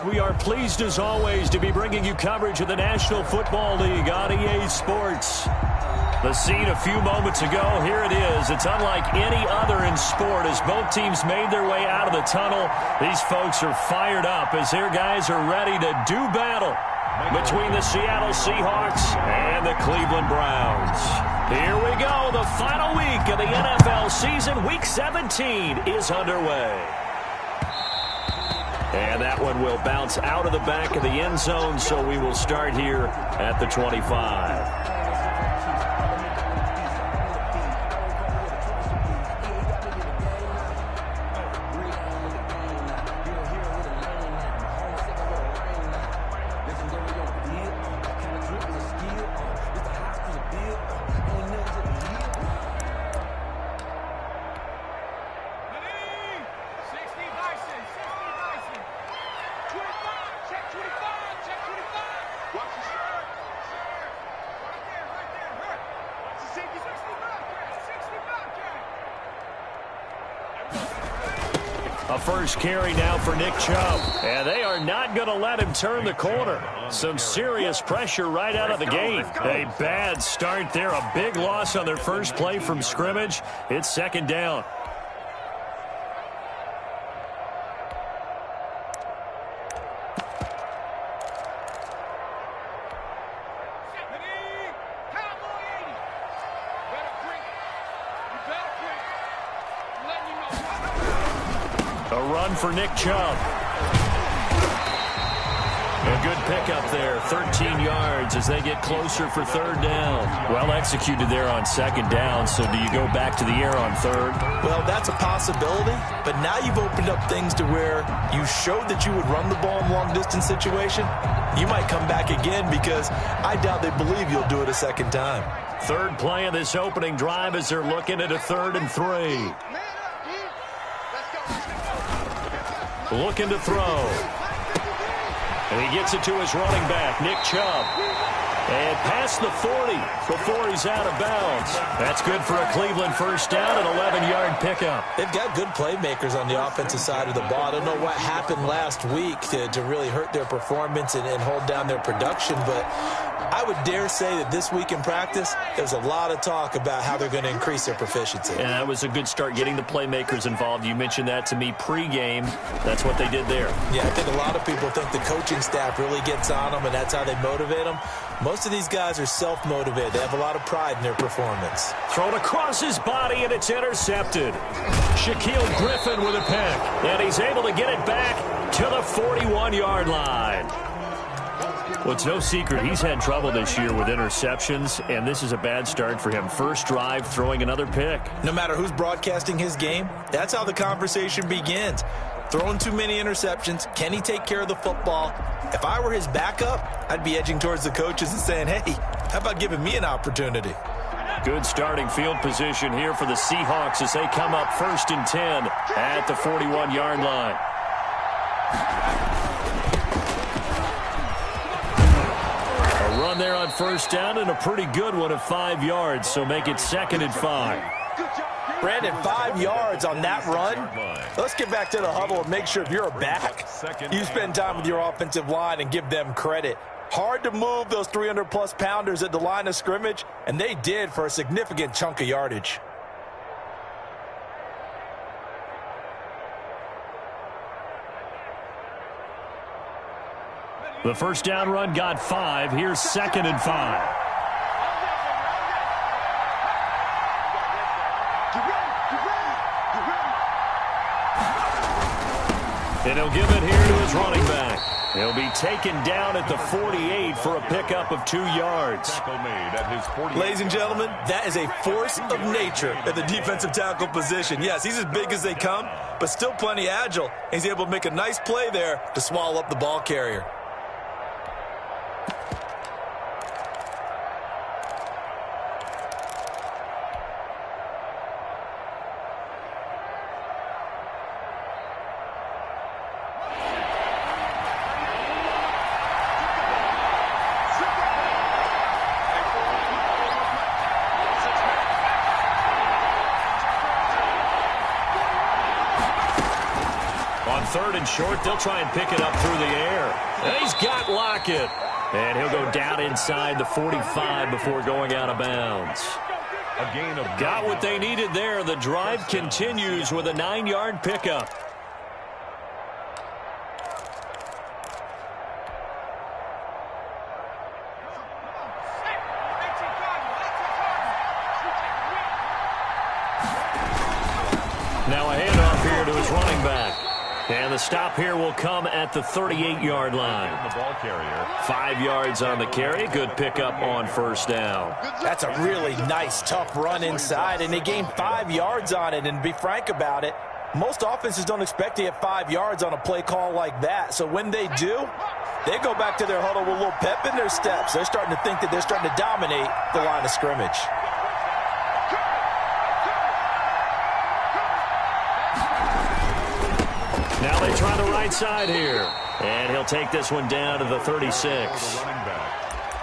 We are pleased as always to be bringing you coverage of the National Football League on EA Sports. The scene a few moments ago, here it is. It's unlike any other in sport as both teams made their way out of the tunnel. These folks are fired up as their guys are ready to do battle between the Seattle Seahawks and the Cleveland Browns. Here we go. The final week of the NFL season. Week 17 is underway. And that one will bounce out of the back of the end zone, so we will start here at the 25. A first carry now for Nick Chubb. And they are not going to let him turn the corner. Some serious pressure right out of the gate. A bad start there. A big loss on their first play from scrimmage. It's second down. For Nick Chubb. A good pickup there, 13 yards as they get closer for third down. Well executed there on second down, so do you go back to the air on third? Well, that's a possibility, but now you've opened up things to where you showed that you would run the ball in long-distance situation. You might come back again because I doubt they believe you'll do it a second time. Third play of this opening drive as they're looking at a 3rd and 3. Looking to throw. And he gets it to his running back, Nick Chubb. And past the 40 before he's out of bounds. That's good for a Cleveland first down, an 11-yard pickup. They've got good playmakers on the offensive side of the ball. I don't know what happened last week to really hurt their performance and hold down their production, but I would dare say that this week in practice, there's a lot of talk about how they're going to increase their proficiency. And that was a good start getting the playmakers involved. You mentioned that to me pregame. That's what they did there. Yeah, I think a lot of people think the coaching staff really gets on them, and that's how they motivate them. Most of these guys are self-motivated. They have a lot of pride in their performance. Thrown across his body, and it's intercepted. Shaquille Griffin with a pick, and he's able to get it back to the 41-yard line. Well, it's no secret he's had trouble this year with interceptions, and this is a bad start for him. First drive, throwing another pick. No matter who's broadcasting his game, that's how the conversation begins. Throwing too many interceptions. Can he take care of the football? If I were his backup, I'd be edging towards the coaches and saying, hey, how about giving me an opportunity? Good starting field position here for the Seahawks as they come up 1st and 10 at the 41-yard line. A run there on first down and a pretty good one of 5 yards, so make it 2nd and 5. Brandon, 5 yards on that run. Let's get back to the huddle and make sure if you're a back, you spend time with your offensive line and give them credit. Hard to move those 300-plus pounders at the line of scrimmage, and they did for a significant chunk of yardage. The first down run got 5. Here's 2nd and 5. And he'll give it here to his running back. He'll be taken down at the 48 for a pickup of 2 yards. Ladies and gentlemen, that is a force of nature at the defensive tackle position. Yes, he's as big as they come, but still plenty agile. He's able to make a nice play there to swallow up the ball carrier. 3rd and short. They'll try and pick it up through the air. And he's got Lockett. And he'll go down inside the 45 before going out of bounds. A gain of got what they needed there. The drive continues with a 9-yard pickup. Now a handoff here to his running back. And the stop here will come at the 38-yard line. The ball carrier. 5 yards on the carry. Good pickup on 1st down. That's a really nice, tough run inside, and they gained 5 yards on it. And to be frank about it, most offenses don't expect to get 5 yards on a play call like that. So when they do, they go back to their huddle with a little pep in their steps. They're starting to think that they're starting to dominate the line of scrimmage. Now they try the right side here. And he'll take this one down to the 36.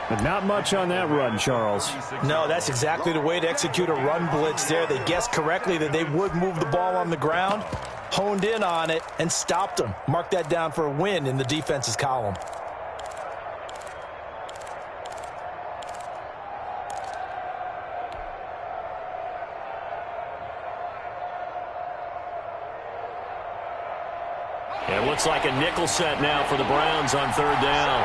But not much on that run, Charles. No, that's exactly the way to execute a run blitz there. They guessed correctly that they would move the ball on the ground, honed in on it, and stopped them. Mark that down for a win in the defense's column. It looks like a nickel set now for the Browns on 3rd down.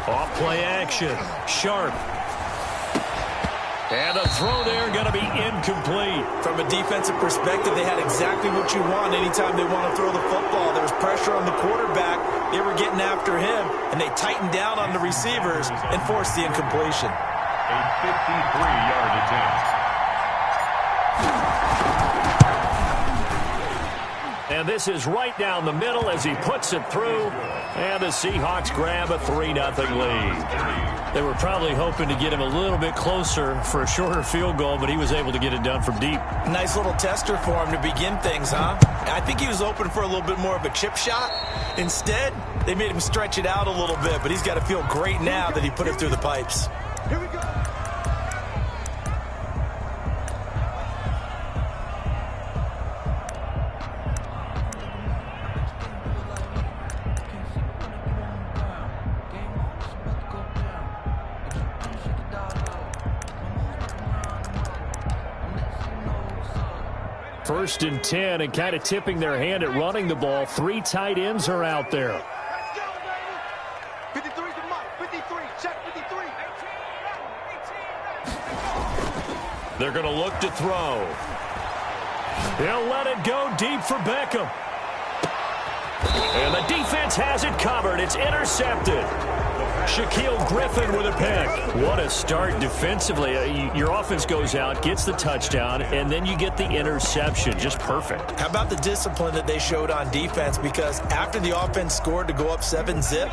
Off play action. Sharp. And the throw there going to be incomplete. From a defensive perspective, they had exactly what you want anytime they want to throw the football. There was pressure on the quarterback. They were getting after him, and they tightened down on the receivers and forced the incompletion. A 53-yard attempt. And this is right down the middle as he puts it through. And the Seahawks grab a 3-0 lead. They were probably hoping to get him a little bit closer for a shorter field goal, but he was able to get it done from deep. Nice little tester for him to begin things, huh? I think he was open for a little bit more of a chip shot. Instead, they made him stretch it out a little bit, but he's got to feel great now that he put it through the pipes. Here we go. First and 10, and kind of tipping their hand at running the ball. 3 tight ends are out there. 53 to Mike. 53. Check 53. They're going to look to throw. He'll let it go deep for Beckham. And the defense has it covered. It's intercepted. Shaquille Griffin with a pick. What a start defensively. Your offense goes out, gets the touchdown, and then you get the interception. Just perfect. How about the discipline that they showed on defense? Because after the offense scored to go up 7-zip,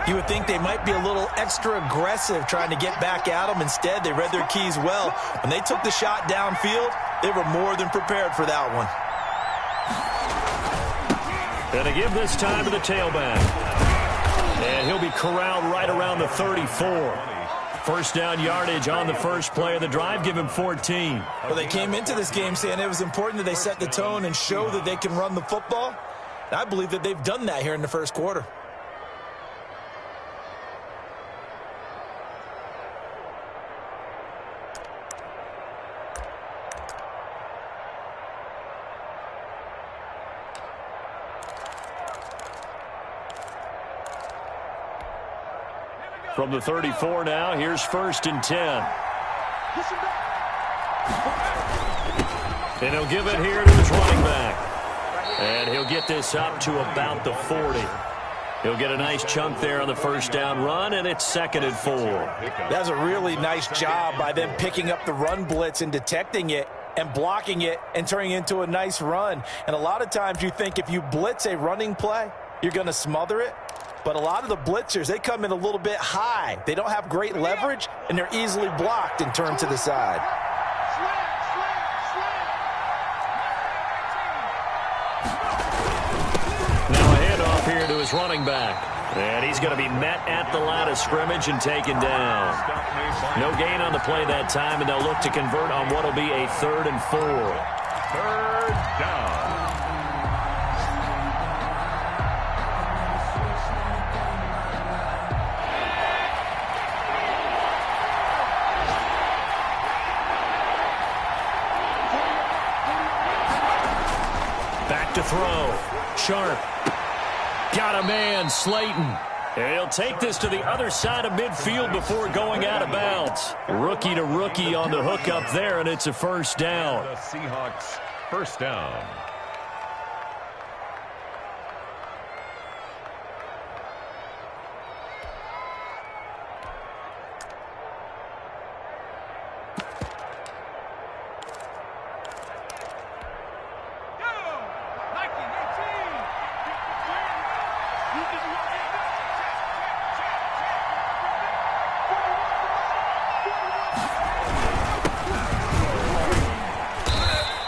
you would think they might be a little extra aggressive trying to get back at them. Instead, they read their keys well. When they took the shot downfield, they were more than prepared for that one. And to give this time to the tailback. And he'll be corralled right around the 34. First down yardage on the first play of the drive. Give him 14. Well, they came into this game saying it was important that they set the tone and show that they can run the football. And I believe that they've done that here in the first quarter. From the 34 now, here's 1st and 10. And he'll give it here to his running back. And he'll get this up to about the 40. He'll get a nice chunk there on the first down run, and it's 2nd and 4. That's a really nice job by them picking up the run blitz and detecting it and blocking it and turning it into a nice run. And a lot of times you think if you blitz a running play, you're going to smother it. But a lot of the blitzers, they come in a little bit high. They don't have great leverage, and they're easily blocked and turned to the side. Now a handoff here to his running back. And he's going to be met at the line of scrimmage and taken down. No gain on the play that time, and they'll look to convert on what will be a 3rd and 4. 3rd down. Back to throw. Sharp. Got a man, Slayton. And he'll take this to the other side of midfield before going out of bounds. Rookie to rookie on the hook up there, and it's a 1st down. The Seahawks, 1st down.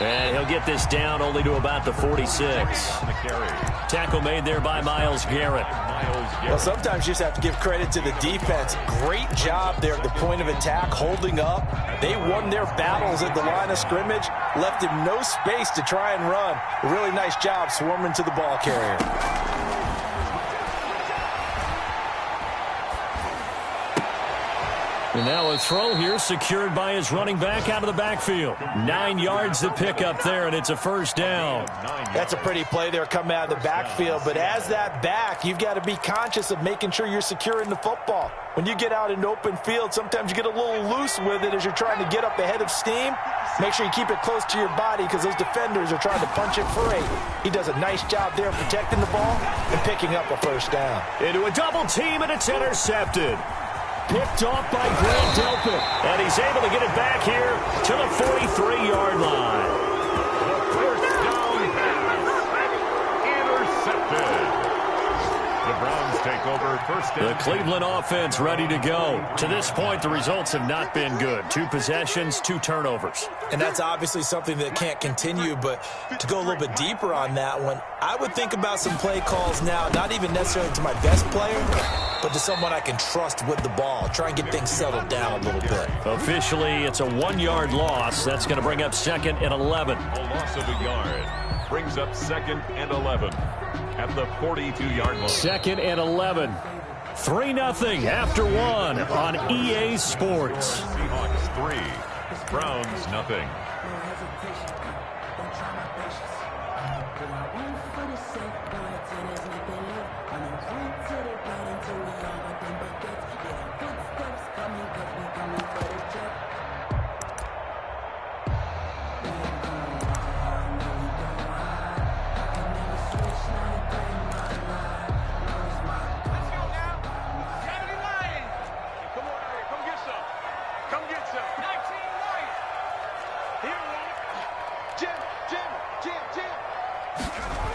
And he'll get this down only to about the 46. Tackle made there by Myles Garrett. Well, sometimes you just have to give credit to the defense. Great job there at the point of attack, holding up. They won their battles at the line of scrimmage, left him no space to try and run. A really nice job swarming to the ball carrier. And now a throw here secured by his running back out of the backfield. 9 yards to pick up there, and it's a 1st down. That's a pretty play there coming out of the backfield. But as that back, you've got to be conscious of making sure you're securing the football. When you get out in open field, sometimes you get a little loose with it as you're trying to get up ahead of steam. Make sure you keep it close to your body because those defenders are trying to punch it free. He does a nice job there protecting the ball and picking up a 1st down. Into a double team, and it's intercepted. Picked off by Grant Delpit. And he's able to get it back here to the 43-yard line. The 1st down pass. Intercepted. The Browns take over 1st down. The Cleveland offense ready to go. To this point, the results have not been good. 2 possessions, 2 turnovers. And that's obviously something that can't continue, but to go a little bit deeper on that one, I would think about some play calls now, not even necessarily to my best player, but to someone I can trust with the ball. Try and get things settled down a little bit. Officially, it's a 1-yard loss. That's going to bring up 2nd and 11. A loss of a yard brings up 2nd and 11 at the 42-yard line. 2nd and 11. 3-0 after 1 on EA Sports. Seahawks 3, Browns nothing.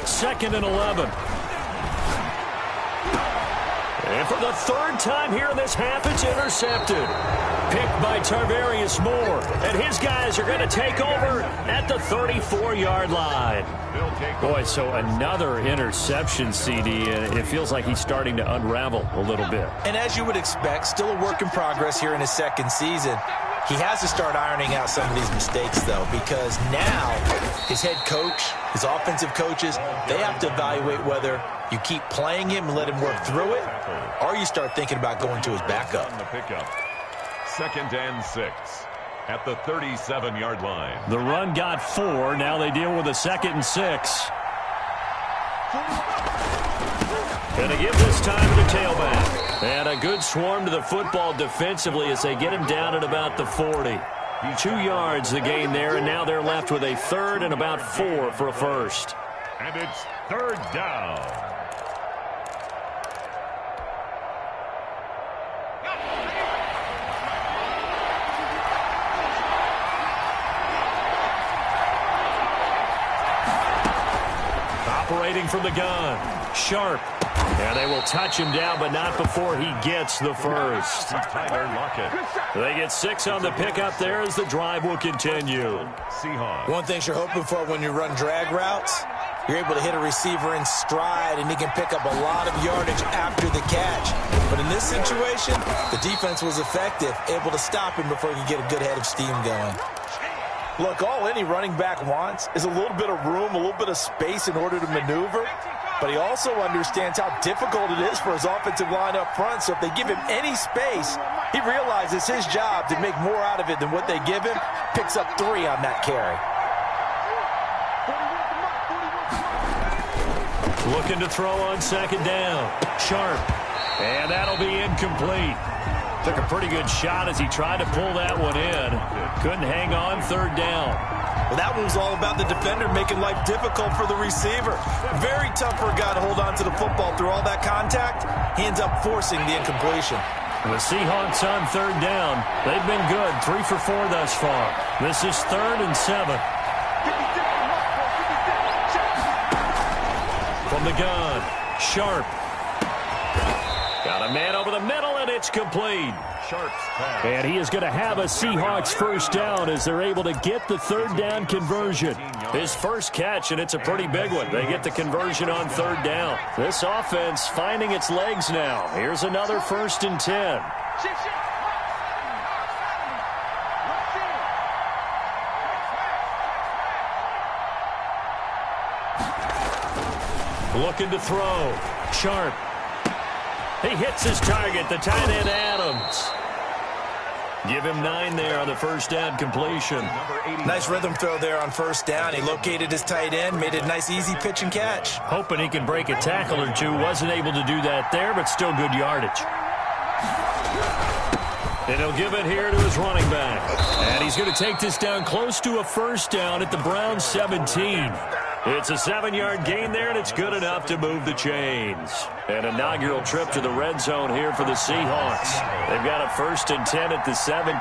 Second and 11. And for the 3rd time here in this half, it's intercepted. Picked by Tarvarius Moore. And his guys are going to take over at the 34-yard line. Boy, so another interception, CD. It feels like he's starting to unravel a little bit. And as you would expect, still a work in progress here in his 2nd season. He has to start ironing out some of these mistakes, though, because now his head coach, his offensive coaches, they have to evaluate whether you keep playing him and let him work through it, or you start thinking about going to his backup. 2nd and 6 at the 37-yard line. The run got 4. Now they deal with a 2nd and 6. Going to give this time to the tailback. And a good swarm to the football defensively as they get him down at about the 40. 2 yards the gain there, and now they're left with a 3rd and about 4 for a 1st. And it's 3rd down. Operating from the gun. Sharp. And they will touch him down, but not before he gets the 1st. Tyler Lockett. They get 6 on the pickup there as the drive will continue. Seahawks. One thing you're hoping for when you run drag routes You're able to hit a receiver in stride, and he can pick up a lot of yardage after the catch. But in this situation, the defense was effective, able to stop him before he could get a good head of steam going. Look, all any running back wants is a little bit of room, a little bit of space in order to maneuver. But he also understands how difficult it is for his offensive line up front. So if they give him any space, he realizes his job to make more out of it than what they give him. Picks up 3 on that carry. Looking to throw on second down. Sharp. And that'll be incomplete. Took a pretty good shot as he tried to pull that one in. Couldn't hang on third down. Well, that one was all about the defender making life difficult for the receiver. Very tough for a guy to hold on to the football through all that contact. He ends up forcing the incompletion. The Seahawks on third down. They've been good, 3 for 4 thus far. This is 3rd and 7. From the gun, Sharp. Got a man over the middle, and it's complete. And he is going to have a Seahawks first down as they're able to get the third down conversion. His first catch, and it's a pretty big one. They get the conversion on third down. This offense finding its legs now. Here's another 1st and 10. Looking to throw. Sharp. He hits his target, the tight end Adams. Give him 9 there on the first down completion. Nice rhythm throw there on first down. He located his tight end, made it a nice, easy pitch and catch. Hoping he can break a tackle or two. Wasn't able to do that there, but still good yardage. And he'll give it here to his running back. And he's going to take this down close to a first down at the Browns 17. It's a 7-yard gain there, and it's good enough to move the chains. An inaugural trip to the red zone here for the Seahawks. They've got a 1st and 10 at the 17.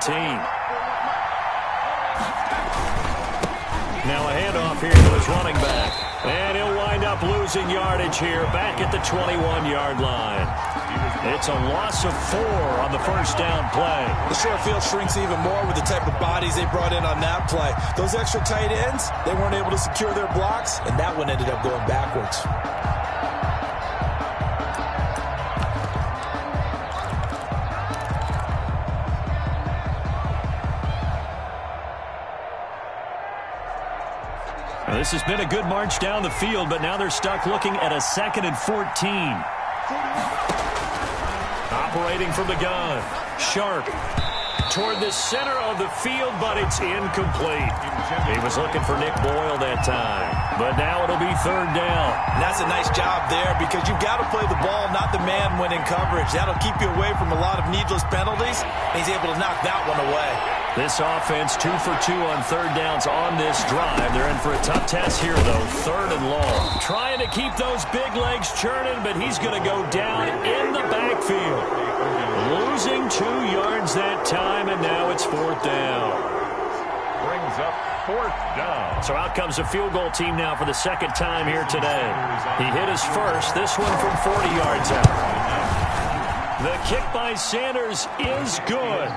Now a handoff here to his running back. And he'll wind up losing yardage here back at the 21-yard line. It's a loss of 4 on the first down play. The short field shrinks even more with the type of bodies they brought in on that play. Those extra tight ends, they weren't able to secure their blocks, and that one ended up going backwards. Now, this has been a good march down the field, but now they're stuck looking at a 2nd and 14. Operating from the gun. Sharp toward the center of the field, but it's incomplete. He was looking for Nick Boyle that time, but now it'll be third down. And that's a nice job there because you've got to play the ball, not the man when in coverage. That'll keep you away from a lot of needless penalties, and he's able to knock that one away. This offense 2 for 2 on third downs on this drive. They're in for a tough test here, though. 3rd and long. Trying to keep those big legs churning, but he's going to go down in the backfield. Losing 2 yards that time, and now it's 4th down. Brings up 4th down. So out comes a field goal team now for the 2nd time here today. He hit his first, this one from 40 yards out. The kick by Sanders is good.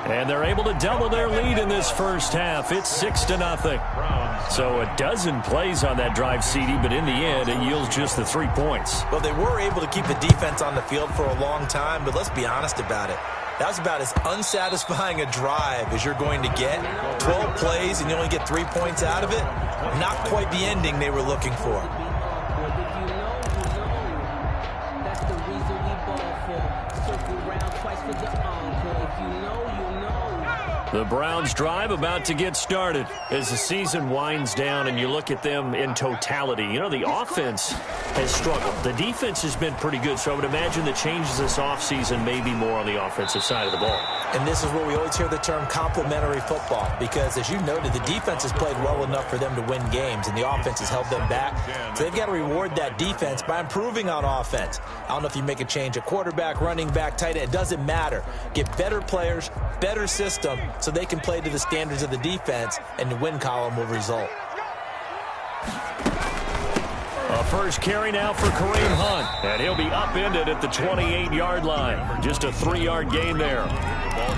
And they're able to double their lead in this first half. It's 6-0. So a dozen plays on that drive, CD, but in the end, it yields just the 3 points. Well, they were able to keep the defense on the field for a long time, but let's be honest about it. That was about as unsatisfying a drive as you're going to get. 12 plays and you only get 3 points out of it. Not quite the ending they were looking for. The Browns drive about to get started as the season winds down and you look at them in totality. You know, the offense has struggled. The defense has been pretty good, so I would imagine the changes this offseason may be more on the offensive side of the ball. And this is where we always hear the term complementary football because, as you noted, the defense has played well enough for them to win games, and the offense has held them back. So they've got to reward that defense by improving on offense. I don't know if you make a change at quarterback, running back, tight end. It doesn't matter. Get better players, better system, so they can play to the standards of the defense, and the win column will result. A first carry now for Kareem Hunt. And he'll be upended at the 28-yard line. Just a 3-yard gain there.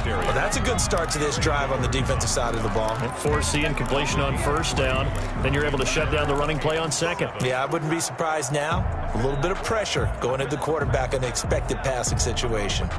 Well, that's a good start to this drive on the defensive side of the ball. Forcing completion on first down. Then you're able to shut down the running play on second. Yeah, I wouldn't be surprised now. A little bit of pressure going at the quarterback in an expected passing situation.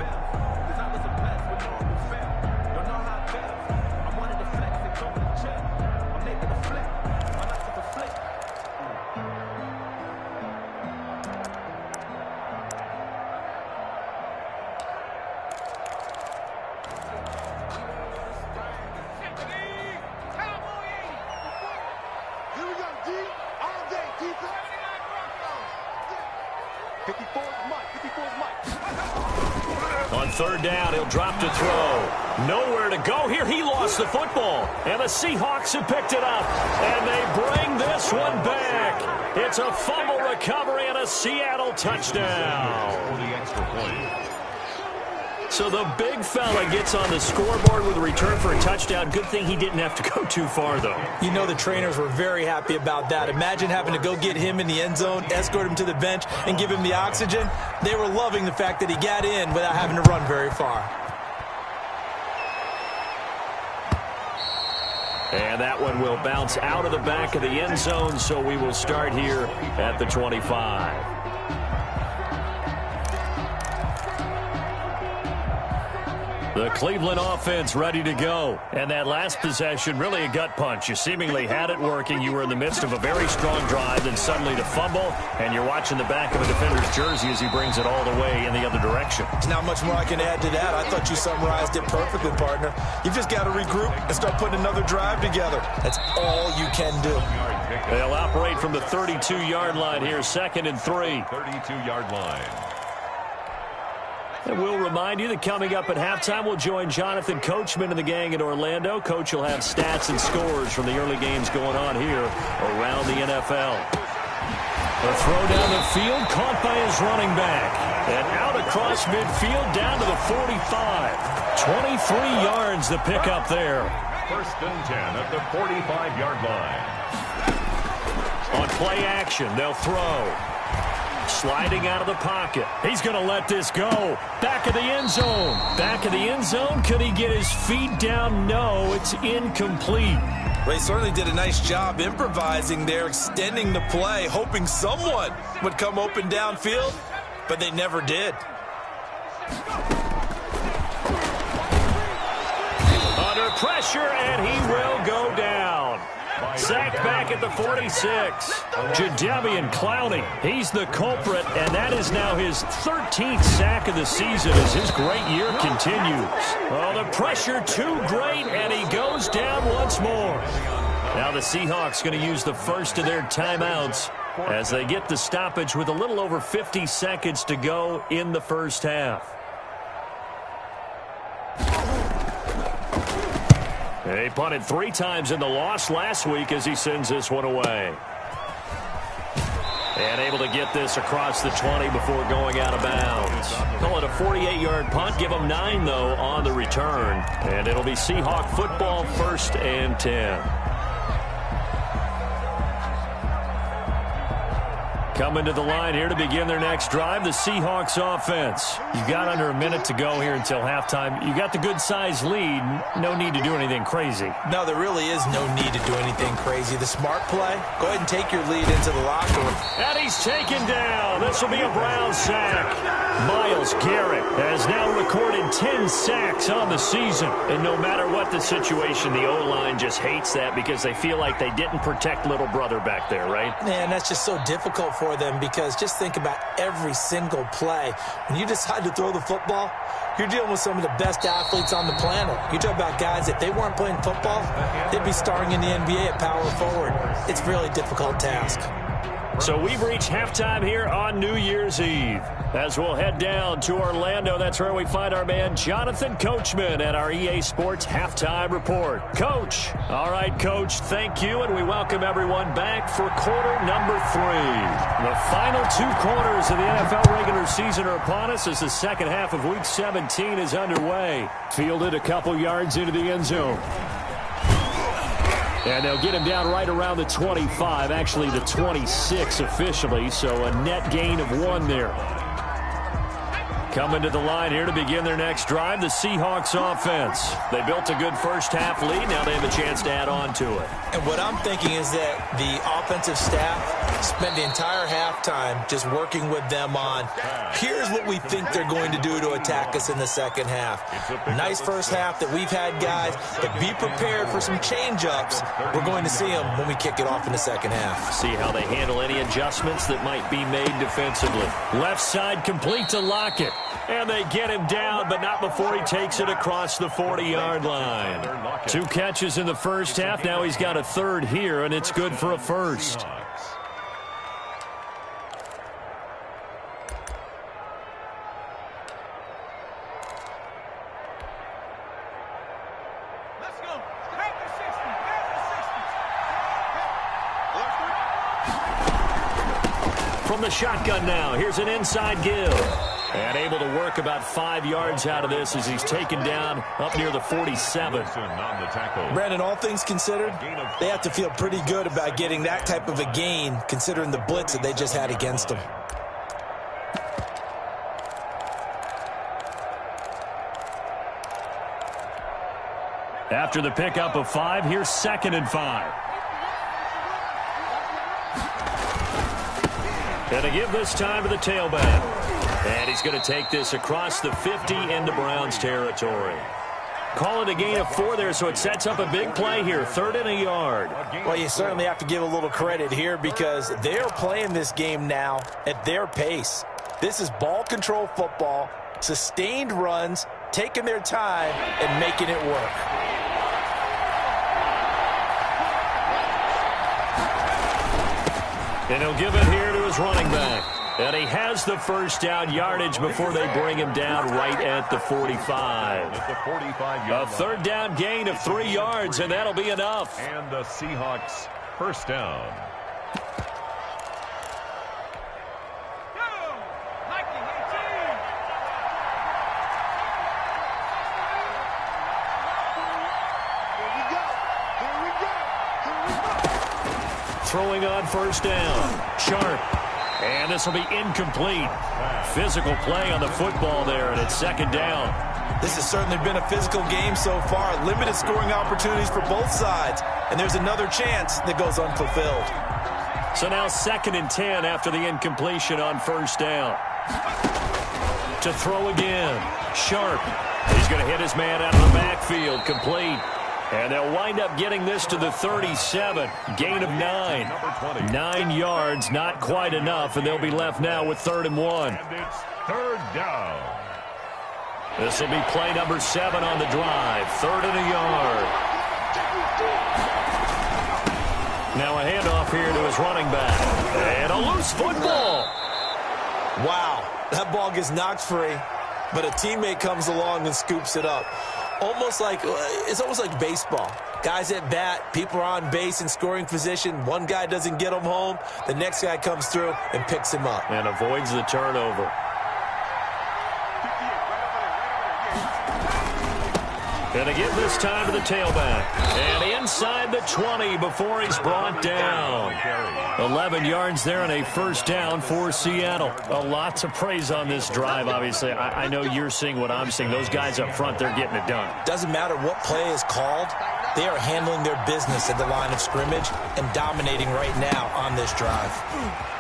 On third down, he'll drop to throw. Nowhere to go here. He lost the football. And the Seahawks have picked it up. And they bring this one back. It's a fumble recovery and a Seattle touchdown. So the big fella gets on the scoreboard with a return for a touchdown. Good thing he didn't have to go too far, though. You know the trainers were very happy about that. Imagine having to go get him in the end zone, escort him to the bench, and give him the oxygen. They were loving the fact that he got in without having to run very far. And that one will bounce out of the back of the end zone, so we will start here at the 25. The Cleveland offense ready to go. And that last possession, really a gut punch. You seemingly had it working. You were in the midst of a very strong drive, then suddenly to fumble, and you're watching the back of a defender's jersey as he brings it all the way in the other direction. There's not much more I can add to that. I thought you summarized it perfectly, partner. You've just got to regroup and start putting another drive together. That's all you can do. They'll operate from the 32-yard line here, 2nd and 3. 32-yard line. And we'll remind you that coming up at halftime, we'll join Jonathan Coachman and the gang in Orlando. Coach will have stats and scores from the early games going on here around the NFL. The throw down the field, caught by his running back. And out across midfield, down to the 45. 23 yards to pick up there. 1st and 10 at the 45-yard line. On play action, they'll throw. Sliding out of the pocket. He's going to let this go. Back of the end zone. Back of the end zone. Could he get his feet down? No, it's incomplete. Well, he certainly did a nice job improvising there, extending the play, hoping someone would come open downfield, but they never did. Under pressure, and he will go down. Sacked back at the 46. Jadeveon Clowney, he's the culprit, and that is now his 13th sack of the season as his great year continues. Well, the pressure too great, and he goes down once more. Now the Seahawks going to use the first of their timeouts as they get the stoppage with a little over 50 seconds to go in the first half. He punted 3 times in the loss last week as he sends this one away. And able to get this across the 20 before going out of bounds. Call it a 48-yard punt. Give them 9, though, on the return. And it'll be Seahawk football, 1st and 10. Coming to the line here to begin their next drive, the Seahawks offense. You've got under a minute to go here until halftime. You got the good-sized lead. No need to do anything crazy. No, there really is no need to do anything crazy. The smart play, go ahead and take your lead into the locker room. And he's taken down. This will be a Brown sack. Myles Garrett has now recorded 10 sacks on the season. And no matter what the situation, the O-line just hates that because they feel like they didn't protect little brother back there, right? Man, that's just so difficult for them because just think about every single play. When you decide to throw the football, you're dealing with some of the best athletes on the planet. You talk about guys, if they weren't playing football, they'd be starring in the NBA at power forward. It's a really difficult task. So we've reached halftime here on New Year's Eve. As we'll head down to Orlando, that's where we find our man Jonathan Coachman at our EA Sports Halftime Report. Coach. All right, Coach, thank you, and we welcome everyone back for quarter number 3. The final 2 quarters of the NFL regular season are upon us as the second half of Week 17 is underway. Fielded a couple yards into the end zone. And they'll get him down right around the 25, actually the 26 officially, so a net gain of 1 there. Coming to the line here to begin their next drive, the Seahawks offense. They built a good first-half lead. Now they have a chance to add on to it. And what I'm thinking is that the offensive staff spent the entire halftime just working with them on, here's what we think they're going to do to attack us in the second half. Nice first half that we've had, guys, but be prepared for some change-ups. We're going to see them when we kick it off in the second half. See how they handle any adjustments that might be made defensively. Left side complete to Lockett. And they get him down, but not before he takes it across the 40-yard line. 2 catches in the first half. Now he's got a third here, and it's good for a first. From the shotgun now, here's an inside give. And able to work about 5 yards out of this as he's taken down up near the 47. Brandon, all things considered, they have to feel pretty good about getting that type of a gain considering the blitz that they just had against them. After the pickup of 5, here's 2nd and 5. And to give this time to the tailback. And he's going to take this across the 50 into Browns territory. Call it a gain of 4 there, so it sets up a big play here. 3rd and a yard. Well, you certainly have to give a little credit here because they're playing this game now at their pace. This is ball control football, sustained runs, taking their time and making it work. And he'll give it here to his running back. And he has the first down yardage before they bring him down right at the 45. A 3rd down gain of 3 yards, and that'll be enough. And the Seahawks first down. Throwing on first down. Sharp. And this will be incomplete. Physical play on the football there, and it's 2nd down. This has certainly been a physical game so far. Limited scoring opportunities for both sides. And there's another chance that goes unfulfilled. So now 2nd and 10 after the incompletion on first down. To throw again. Sharp. He's going to hit his man out of the backfield. Complete. And they'll wind up getting this to the 37. Gain of 9. 9 yards, not quite enough, and they'll be left now with 3rd and 1. And it's 3rd down. This will be play number 7 on the drive. 3rd and a yard. Now a handoff here to his running back. And a loose football. Wow, that ball gets knocked free, but a teammate comes along and scoops it up. It's almost like baseball. Guys at bat, people are on base in scoring position. One guy doesn't get him home. The next guy comes through and picks him up. And avoids the turnover. And again this time to the tailback. And inside the 20 before he's brought down. 11 yards there and a first down for Seattle. A lot to praise on this drive, obviously. I know you're seeing what I'm seeing. Those guys up front, they're getting it done. Doesn't matter what play is called. They are handling their business at the line of scrimmage and dominating right now on this drive.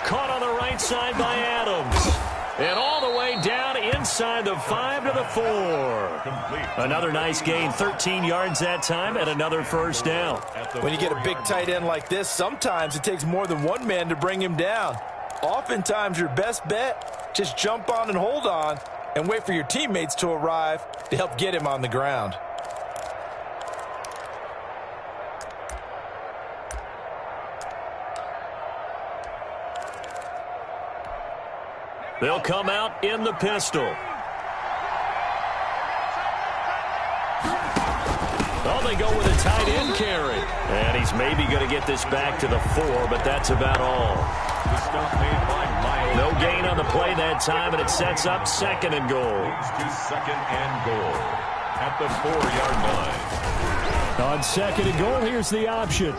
Caught on the right side by Adams. And all the way down inside the 5 to the 4. Another nice gain, 13 yards that time, and another first down. When you get a big tight end like this, sometimes it takes more than one man to bring him down. Oftentimes, your best bet, just jump on and hold on and wait for your teammates to arrive to help get him on the ground. They'll come out in the pistol. Oh, they go with a tight end carry. And he's maybe going to get this back to the 4, but that's about all. No gain on the play that time, and it sets up 2nd and goal. at the 4-yard line. On second and goal, here's the option.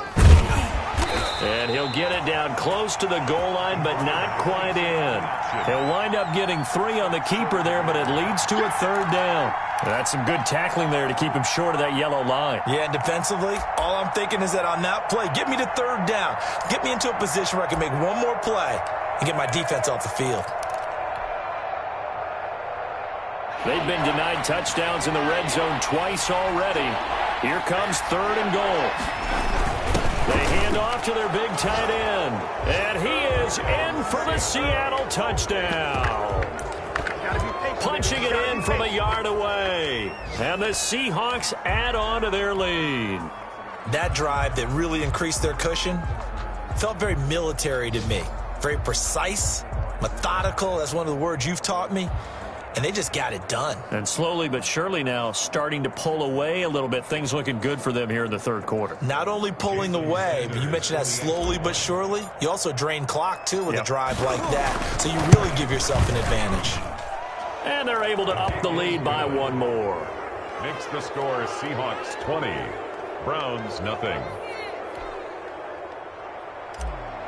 And he'll get it down close to the goal line, but not quite in. He'll wind up getting 3 on the keeper there, but it leads to a third down. That's some good tackling there to keep him short of that yellow line. Yeah, and defensively, all I'm thinking is that on that play, get me to third down. Get me into a position where I can make one more play and get my defense off the field. They've been denied touchdowns in the red zone twice already. Here comes third and goal. They hand off to their big tight end. And he is in for the Seattle touchdown. Punching it in from a yard away. And the Seahawks add on to their lead. That drive that really increased their cushion felt very military to me. Very precise, methodical. That's one of the words you've taught me. And they just got it done. And slowly but surely now starting to pull away a little bit. Things looking good for them here in the third quarter. Not only pulling away, but you mentioned that slowly but surely. You also drain clock, too, with a drive like that. So you really give yourself an advantage. And they're able to up the lead by one more. Makes the score Seahawks 20, Browns nothing.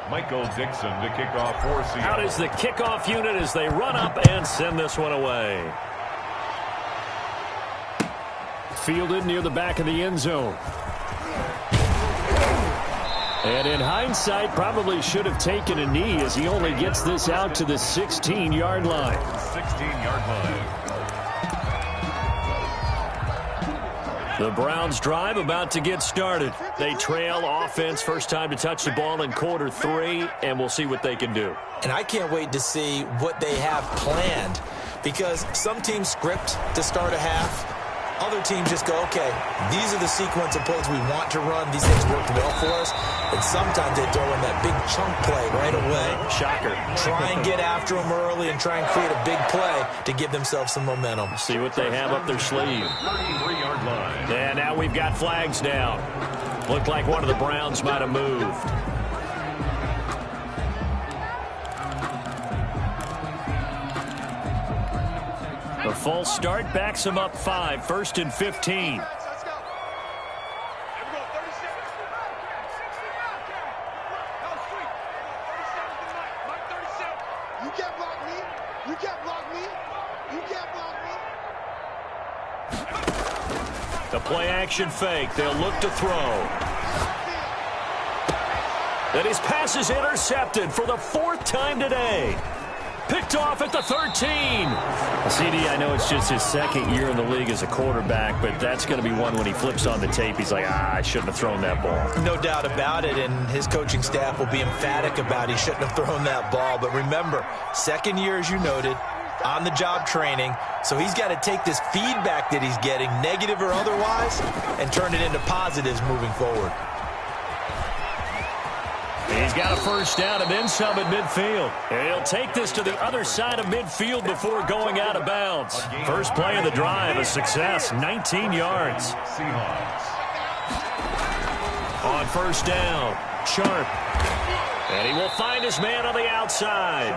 Michael Dixon to kick off for Seattle. Out is the kickoff unit as they run up and send this one away. Fielded near the back of the end zone. And in hindsight, probably should have taken a knee as he only gets this out to the 16-yard line. 16-yard line. The Browns drive about to get started. They trail offense first time to touch the ball in quarter 3, and we'll see what they can do. And I can't wait to see what they have planned, because some teams script to start a half. Other teams just go, okay, these are the sequence of plays we want to run. These things worked well for us. And sometimes they throw in that big chunk play right away. Shocker. Try and get after them early and try and create a big play to give themselves some momentum. See what they have up their sleeve. 33-yard line. And now we've got flags down. Looked like one of the Browns might have moved. The false start backs him up 5, 1st and 15. The play action fake. They'll look to throw. And his pass is intercepted for the 4th time today. Picked off at the 13. CD, I know it's just his 2nd year in the league as a quarterback, but that's going to be one when he flips on the tape. He's like, I shouldn't have thrown that ball. No doubt about it, and his coaching staff will be emphatic about he shouldn't have thrown that ball. But remember, 2nd year, as you noted, on-the-job training, so he's got to take this feedback that he's getting, negative or otherwise, and turn it into positives moving forward. He's got a first down and then some at midfield. And he'll take this to the other side of midfield before going out of bounds. First play of the drive, a success, 19 yards. Seahawks. On first down, Sharp. And he will find his man on the outside.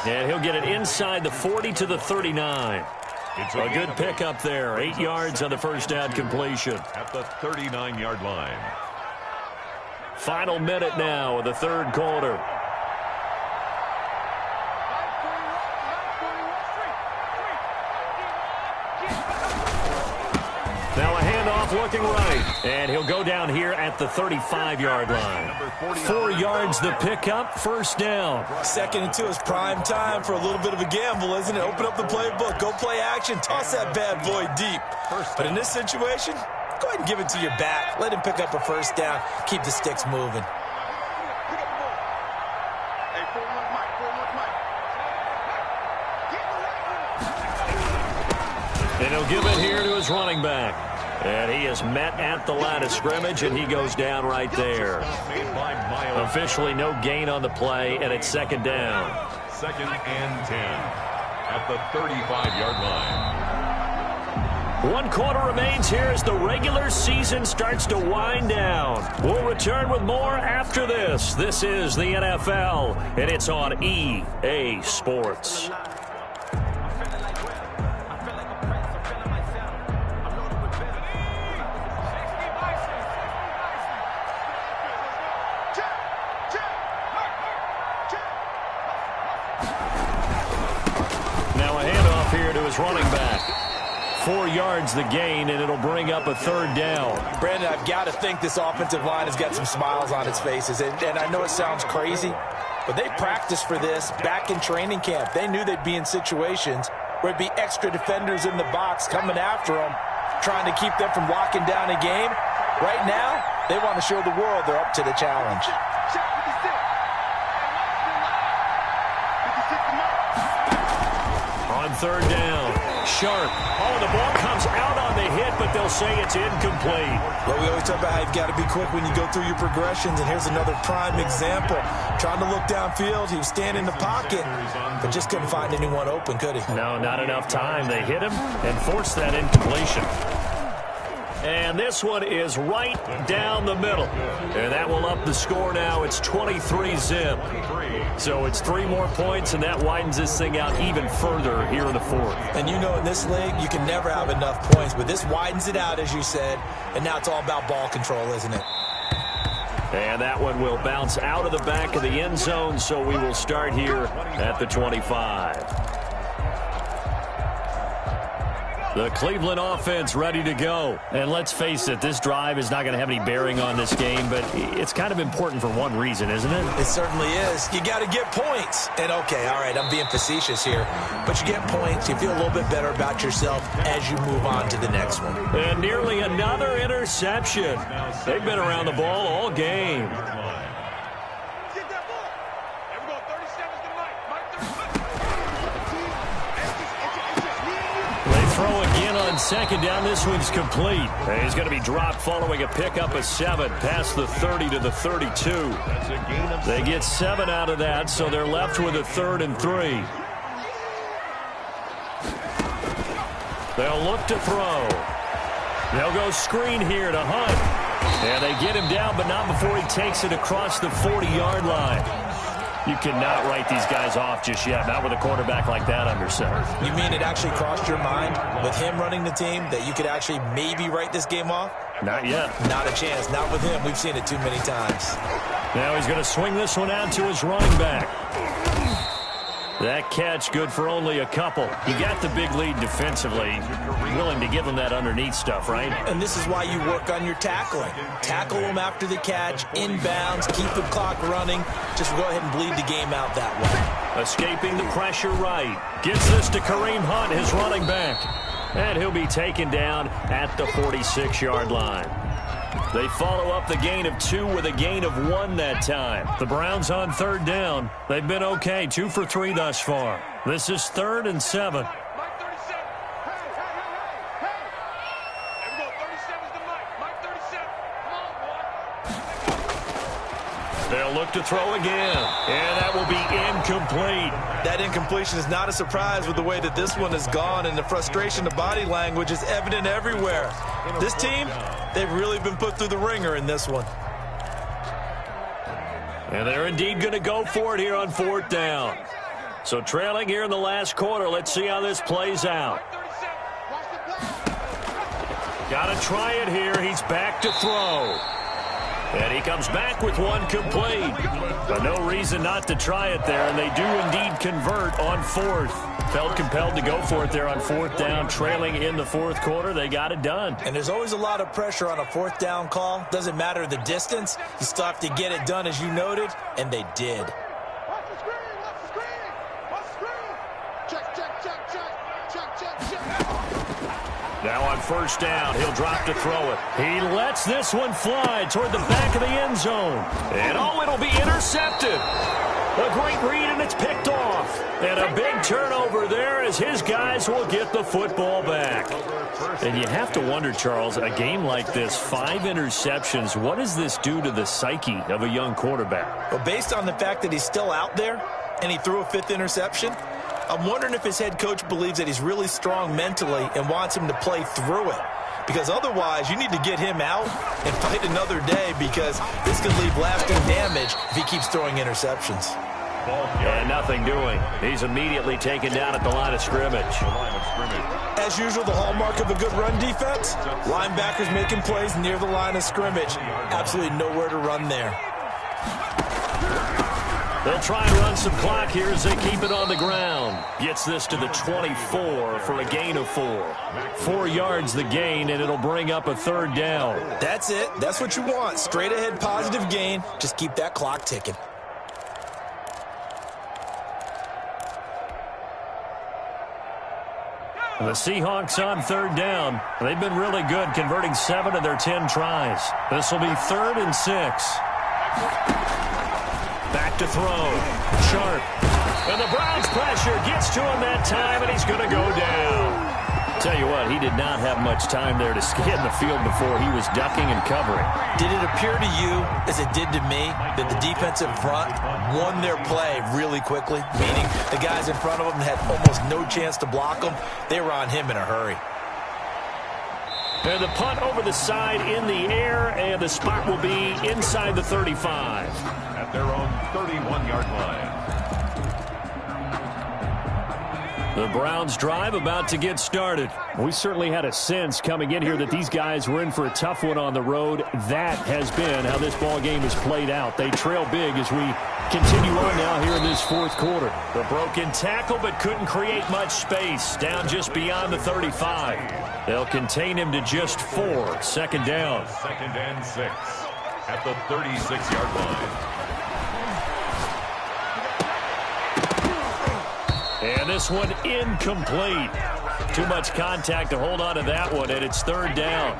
And he'll get it inside the 40 to the 39. A good pickup there, 8 yards on the first down completion. At the 39-yard line. Final minute now of the third quarter. Now a handoff looking right. And he'll go down here at the 35-yard line. 4 yards the pickup, first down. 2nd and 2 is prime time for a little bit of a gamble, isn't it? Open up the playbook, go play action, toss that bad boy deep. But in this situation, go ahead and give it to your back. Let him pick up a first down. Keep the sticks moving. And he'll give it here to his running back. And he is met at the line of scrimmage, and he goes down right there. Officially no gain on the play, and it's 2nd down. 2nd and 10 at the 35-yard line. 1 quarter remains here as the regular season starts to wind down. We'll return with more after this. This is the NFL, and it's on EA Sports. back. 4 yards the gain, and it'll bring up a third down. Brandon, I've got to think this offensive line has got some smiles on its faces. And I know it sounds crazy, but they practiced for this back in training camp. They knew they'd be in situations where it'd be extra defenders in the box coming after them, trying to keep them from locking down a game. Right now, they want to show the world they're up to the challenge. On third down, Sharp. Oh, the ball comes out on the hit, but they'll say it's incomplete. Well, we always talk about how you've got to be quick when you go through your progressions, and here's another prime example. Trying to look downfield, he was standing in the pocket, but just couldn't find anyone open, could he? No, not enough time. They hit him and forced that incompletion. And this one is right down the middle. And that will up the score now. It's 23-zip. So it's 3 more points, and that widens this thing out even further here in the fourth. And you know in this league, you can never have enough points, but this widens it out, as you said, and now it's all about ball control, isn't it? And that one will bounce out of the back of the end zone, so we will start here at the 25. The Cleveland offense ready to go. And let's face it, this drive is not going to have any bearing on this game, but it's kind of important for one reason, isn't it? It certainly is. You got to get points. And, okay, all right, I'm being facetious here, but you get points, you feel a little bit better about yourself as you move on to the next one. And nearly another interception. They've been around the ball all game. Throw again on second down. This one's complete. And he's going to be dropped following a pickup of 7 past the 30 to the 32. They get 7 out of that, so they're left with a 3rd and 3. They'll look to throw. They'll go screen here to Hunt. And they get him down, but not before he takes it across the 40-yard line. You cannot write these guys off just yet, not with a quarterback like that under center. You mean it actually crossed your mind with him running the team that you could actually maybe write this game off? Not yet. Not a chance. Not with him. We've seen it too many times. Now he's going to swing this one out to his running back. That catch good for only a couple. You got the big lead defensively. You're willing to give him that underneath stuff, right? And this is why you work on your tackling. Tackle him after the catch, inbounds, keep the clock running. Just go ahead and bleed the game out that way. Escaping the pressure right. Gets this to Kareem Hunt, his running back. And he'll be taken down at the 46-yard line. They follow up the gain of 2 with a gain of 1 that time. The Browns on third down. They've been okay, 2 for 3 thus far. This is 3rd and 7. They'll look to throw again, and that will be incomplete. That incompletion is not a surprise with the way that this one has gone, and the frustration, the body language is evident everywhere. This team, they've really been put through the ringer in this one. And they're indeed going to go for it here on 4th down. So trailing here in the last quarter, let's see how this plays out. Got to try it here. He's back to throw. And he comes back with one complete. But no reason not to try it there, and they do indeed convert on 4th. Felt compelled to go for it there on 4th down, trailing in the 4th quarter. They got it done. And there's always a lot of pressure on a 4th down call. Doesn't matter the distance. You still have to get it done, as you noted, and they did. Watch the screen, watch the screen, watch the screen. Check, check, check, check, check, check, check. Now on 1st down, he'll drop to throw it. He lets this one fly toward the back of the end zone. And oh, it'll be intercepted. A great read, and it's picked off. And a big turnover there as his guys will get the football back. And you have to wonder, Charles, a game like this, 5 interceptions, what does this do to the psyche of a young quarterback? Well, based on the fact that he's still out there and he threw a 5th interception, I'm wondering if his head coach believes that he's really strong mentally and wants him to play through it. Because otherwise, you need to get him out and fight another day, because this could leave lasting damage if he keeps throwing interceptions. And nothing doing. He's immediately taken down at the line of scrimmage. As usual, the hallmark of a good run defense, linebackers making plays near the line of scrimmage. Absolutely nowhere to run there. They'll try and run some clock here as they keep it on the ground. Gets this to the 24 for a gain of 4. 4 yards the gain, and it'll bring up a third down. That's it. That's what you want. Straight ahead positive gain. Just keep that clock ticking. The Seahawks on third down. They've been really good, converting 7 of their 10 tries. This will be 3rd and 6. Back to throw. Sharp. And the Browns pressure gets to him that time, and he's going to go down. Tell you what, he did not have much time there to scan the field before he was ducking and covering. Did it appear to you, as it did to me, that the defensive front won their play really quickly? Meaning the guys in front of them had almost no chance to block them. They were on him in a hurry. And the punt over the side in the air, and the spot will be inside the 35. At their own 31-yard line. The Browns drive about to get started. We certainly had a sense coming in here that these guys were in for a tough one on the road. That has been how this ball game has played out. They trail big as we continue on now here in this 4th quarter. The broken tackle, but couldn't create much space. Down just beyond the 35. They'll contain him to just 4. 2nd down. 2nd and 6 at the 36-yard line. And this one incomplete. Too much contact to hold on to that one, and it's 3rd down.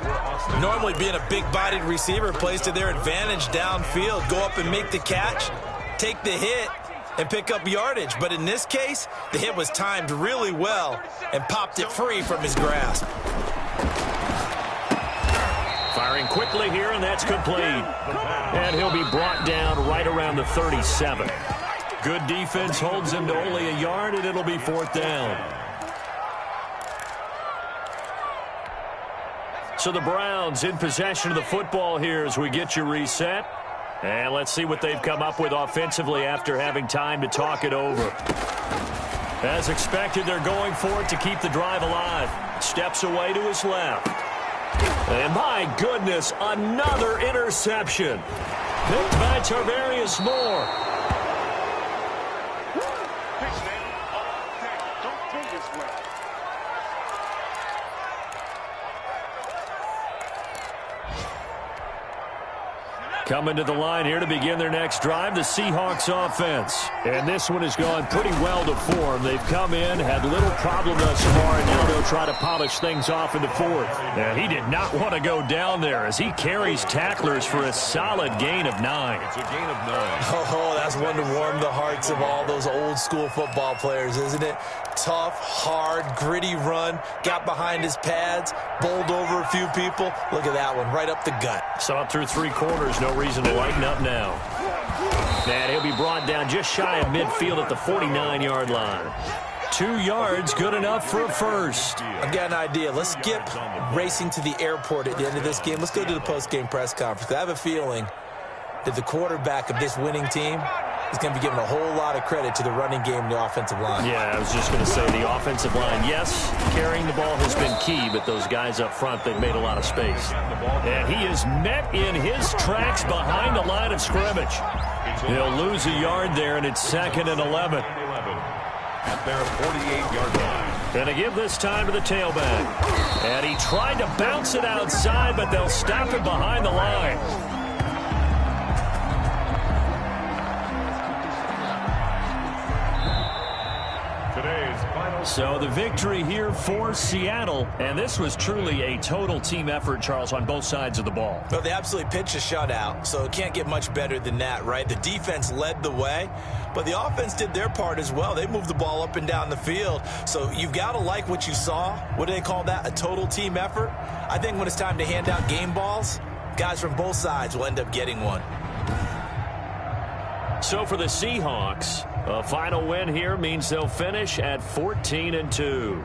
Normally being a big-bodied receiver plays to their advantage downfield. Go up and make the catch, take the hit, and pick up yardage. But in this case, the hit was timed really well and popped it free from his grasp. Firing quickly here, and that's complete. And he'll be brought down right around the 37. Good defense holds him to only a yard, and it'll be 4th down. So the Browns in possession of the football here as we get you reset. And let's see what they've come up with offensively after having time to talk it over. As expected, they're going for it to keep the drive alive. Steps away to his left. And my goodness, another interception. Picked by Tarvarius Moore. Coming to the line here to begin their next drive, the Seahawks offense. And this one has gone pretty well to form. They've come in, had little problem thus far, and now they'll try to polish things off in the 4th. And he did not want to go down there as he carries tacklers for a solid gain of 9. It's a gain of 9. Oh, that's one to warm the hearts of all those old-school football players, isn't it? Tough, hard, gritty run, got behind his pads, bowled over a few people. Look at that one, right up the gut. Saw it through 3 quarters, no reason to lighten up now. And he'll be brought down just shy of midfield at the 49-yard line. 2 yards, good enough for a first. I've got an idea. Let's skip racing to the airport at the end of this game. Let's go to the post-game press conference. I have a feeling that the quarterback of this winning team is going to be giving a whole lot of credit to the running game and the offensive line. Yeah, I was just going to say the offensive line, yes, carrying the ball has been key, but those guys up front, they've made a lot of space. And he is met in his tracks behind the line of scrimmage. He'll lose a yard there, and it's 2nd and 11. At their 48-yard line. Going to give this time to the tailback. And he tried to bounce it outside, but they'll stop it behind the line. So the victory here for Seattle, and this was truly a total team effort, Charles, on both sides of the ball. Well, they absolutely pitched a shutout, so it can't get much better than that, right? The defense led the way, but the offense did their part as well. They moved the ball up and down the field, so you've got to like what you saw. What do they call that? A total team effort? I think when it's time to hand out game balls, guys from both sides will end up getting one. So for the Seahawks, a final win here means they'll finish at 14-2.